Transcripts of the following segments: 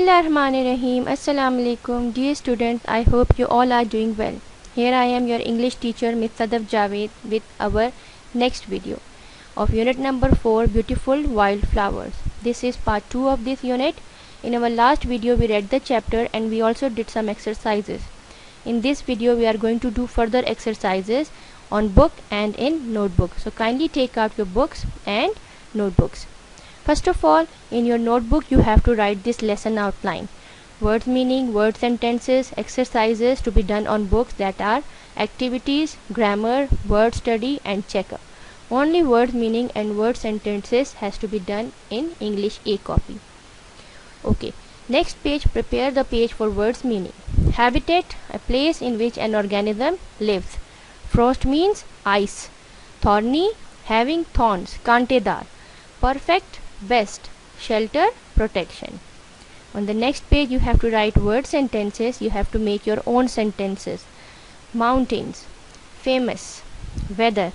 Bismillahirrahmanirrahim. Assalamu alaikum. Dear students, I hope you all are doing well. Here I am, your English teacher Ms. Sadaf Javed, with our next video of unit number 4, Beautiful Wildflowers. This is part 2 of this unit. In our last video we read the chapter and we also did some exercises. In this video we are going to do further exercises on book and in notebook. So kindly take out your books and notebooks. First of all, in your notebook you have to write this lesson outline. Words meaning, word sentences, exercises to be done on books, that are activities, grammar, word study and checkup. Only words meaning and word sentences has to be done in English A copy. Okay. Next page, prepare the page for words meaning. Habitat, a place in which an organism lives. Frost means ice. Thorny, having thorns, kantedar. Perfect, best. Shelter, protection. On the next page you have to write word sentences. You have to make your own sentences. Mountains, famous, weather,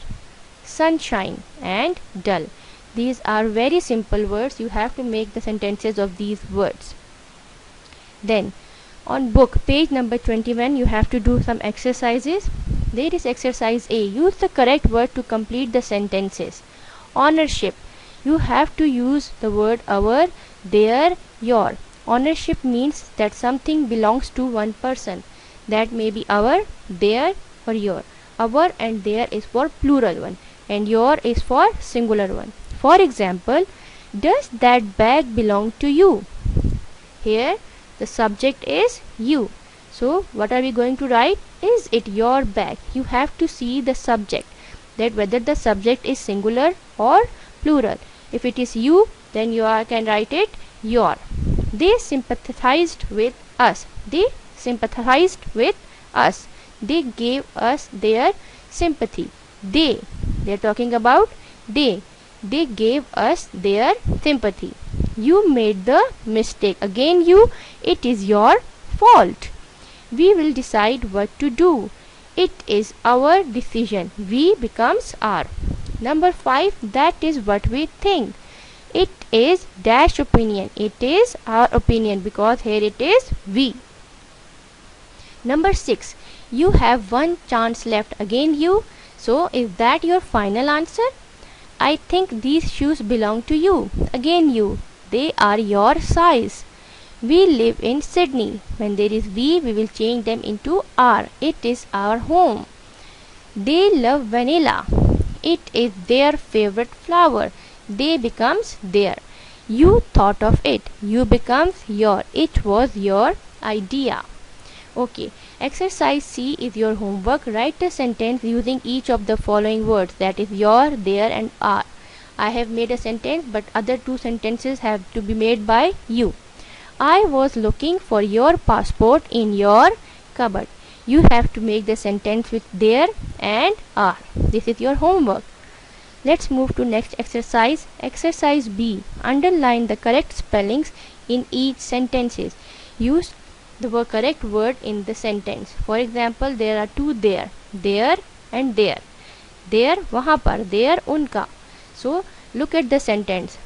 sunshine and dull. These are very simple words. You have to make the sentences of these words. Then on book, page number 21, you have to do some exercises. There is exercise A. Use the correct word to complete the sentences. Ownership. You have to use the word our, their, your. Ownership means that something belongs to one person. That may be our, their or your. Our and their is for plural one and your is for singular one. For example, does that bag belong to you? Here the subject is you. So what are we going to write? Is it your bag? You have to see the subject, that whether the subject is singular or plural. If it is you, then you can write it your. They sympathized with us. They sympathized with us. They gave us their sympathy. They are talking about they. They gave us their sympathy. You made the mistake. Again you. It is your fault. We will decide what to do. It is our decision. We becomes our. Number 5, that is what we think. It is dash opinion. It is our opinion, because here it is we. Number 6, you have one chance left. Again you. So is that your final answer? I think these shoes belong to you. Again you. They are your size. We live in Sydney. When there is we will change them into our. It is our home. They love vanilla. It is their favorite flower. They becomes their. You thought of it. You becomes your. It was your idea. Okay. Exercise C is your homework. Write a sentence using each of the following words, that is your, their and our. I have made a sentence, but other two sentences have to be made by you. I was looking for your passport in your cupboard. You have to make the sentence with their and are. This is your homework. Let's move to next exercise. Exercise B. Underline the correct spellings in each sentences. Use the correct word in the sentence. For example, there are two there and there. There, wahan par, there, unka. So look at the sentence.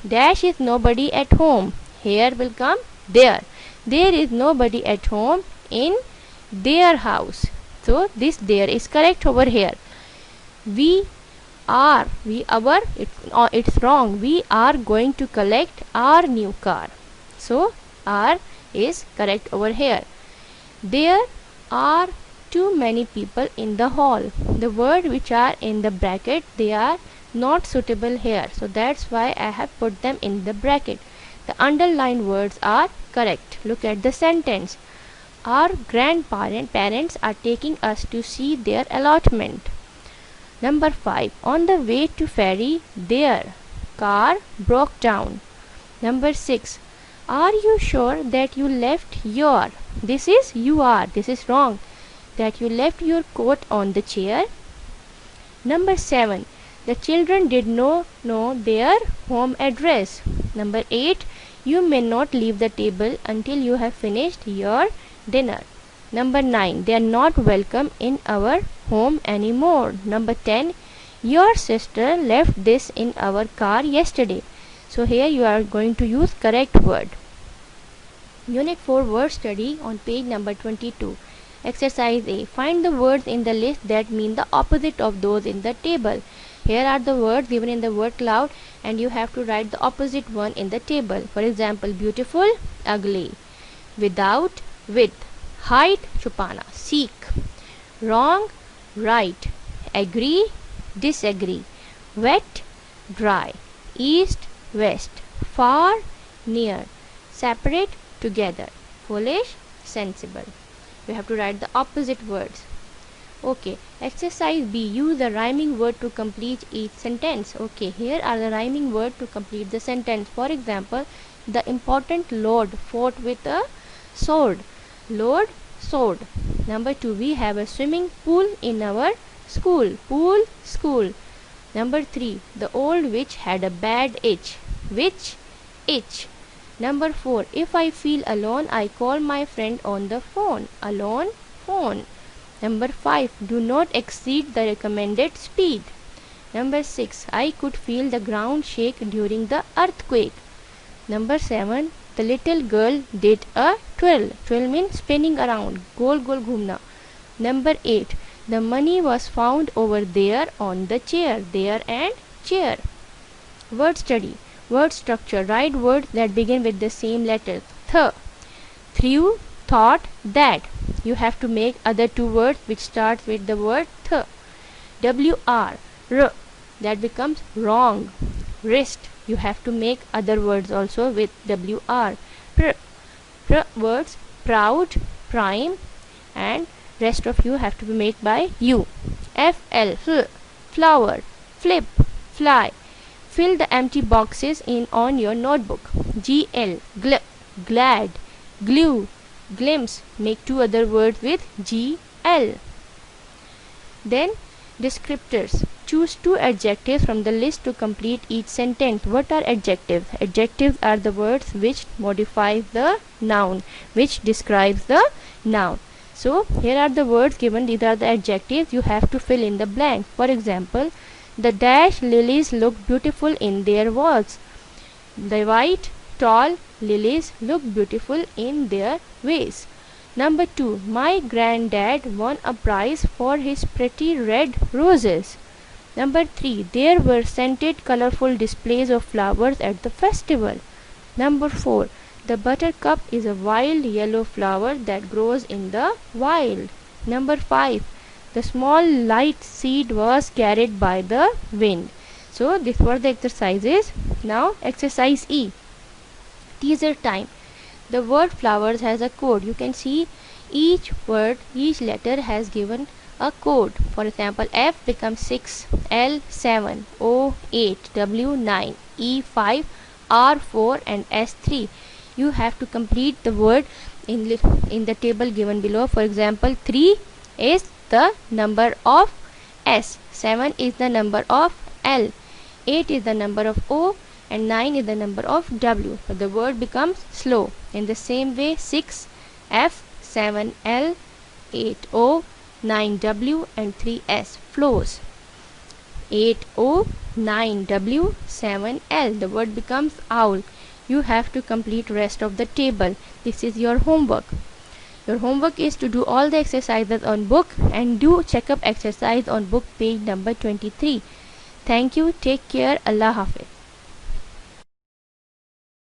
Dash is nobody at home. Here will come there. There is nobody at home in their house. So this there is correct over here. It's wrong. We are going to collect our new car. So our is correct over here. There are too many people in the hall. The word which are in the bracket, they are not suitable here. So that's why I have put them in the bracket. The underlined words are correct. Look at the sentence. Our grandparents are taking us to see their allotment. Number 5. On the way to ferry, their car broke down. Number 6. Are you sure that you left your? This is you are. This is wrong. That you left your coat on the chair. Number 7. The children did not know their home address. Number 8. You may not leave the table until you have finished your dinner. Number 9. They are not welcome in our home anymore. Number 10. Your sister left this in our car yesterday. So here you are going to use correct word. Unit 4 word study on page number 22. Exercise A. Find the words in the list that mean the opposite of those in the table. Here are the words given in the word cloud and you have to write the opposite one in the table. For example, beautiful, ugly. Without, with. Height, chupana, seek. Wrong, right. Agree, disagree. Wet, dry. East, west. Far, near. Separate, together. Foolish, sensible. You have to write the opposite words. Okay, exercise B. Use the rhyming word to complete each sentence. Okay, here are the rhyming word to complete the sentence. For example, the important lord fought with a sword. Lord, sword. Number 2, we have a swimming pool in our school. Pool, school. Number 3, the old witch had a bad itch. Witch, itch. Number 4, if I feel alone, I call my friend on the phone. Alone, phone. Number 5, do not exceed the recommended speed. Number 6, I could feel the ground shake during the earthquake. Number 7, the little girl did a twirl. Twirl means spinning around, gol gol ghumna. Number 8, the money was found over there on the chair. There and chair. Word study. Word structure. Write words that begin with the same letters. Th. Through, thought, that. You have to make other two words which start with the word th. W-R. R. That becomes wrong. Wrist. You have to make other words also with W-R. Pr. Pr words. Proud, prime, and rest of you have to be made by U. F-L. Fl. Flower. Flip. Fly. Fill the empty boxes in on your notebook. G-L. Gl. Glad. Glue. Glimpse. Make two other words with G-L. Then descriptors. Choose two adjectives from the list to complete each sentence. What are adjectives? Adjectives are the words which modify the noun, which describes the noun. So here are the words given. These are the adjectives. You have to fill in the blank. For example, the dash lilies look beautiful in their vases. The white, tall lilies look beautiful in their vase. Number 2. My granddad won a prize for his pretty red roses. Number 3. There were scented, colorful displays of flowers at the festival. Number 4. The buttercup is a wild yellow flower that grows in the wild. Number 5. The small light seed was carried by the wind. So these were the exercises. Now exercise E. Teaser time. The word flowers has a code. You can see each word, each letter has given a code. For example, F becomes 6, L 7, O 8, W 9, E 5, R 4 and S 3. You have to complete the word in the table given below. For example, 3 is the number of S, 7 is the number of L, 8 is the number of O and 9 is the number of W. So the word becomes slow. In the same way, 6 F, 7 L, 8 O, 9 W and 3 S flows. 8 O, 9 W, 7 L. The word becomes owl. You have to complete rest of the table. This is your homework. Your homework is to do all the exercises on book and do check up exercise on book page number 23. Thank you. Take care. Allah Hafiz.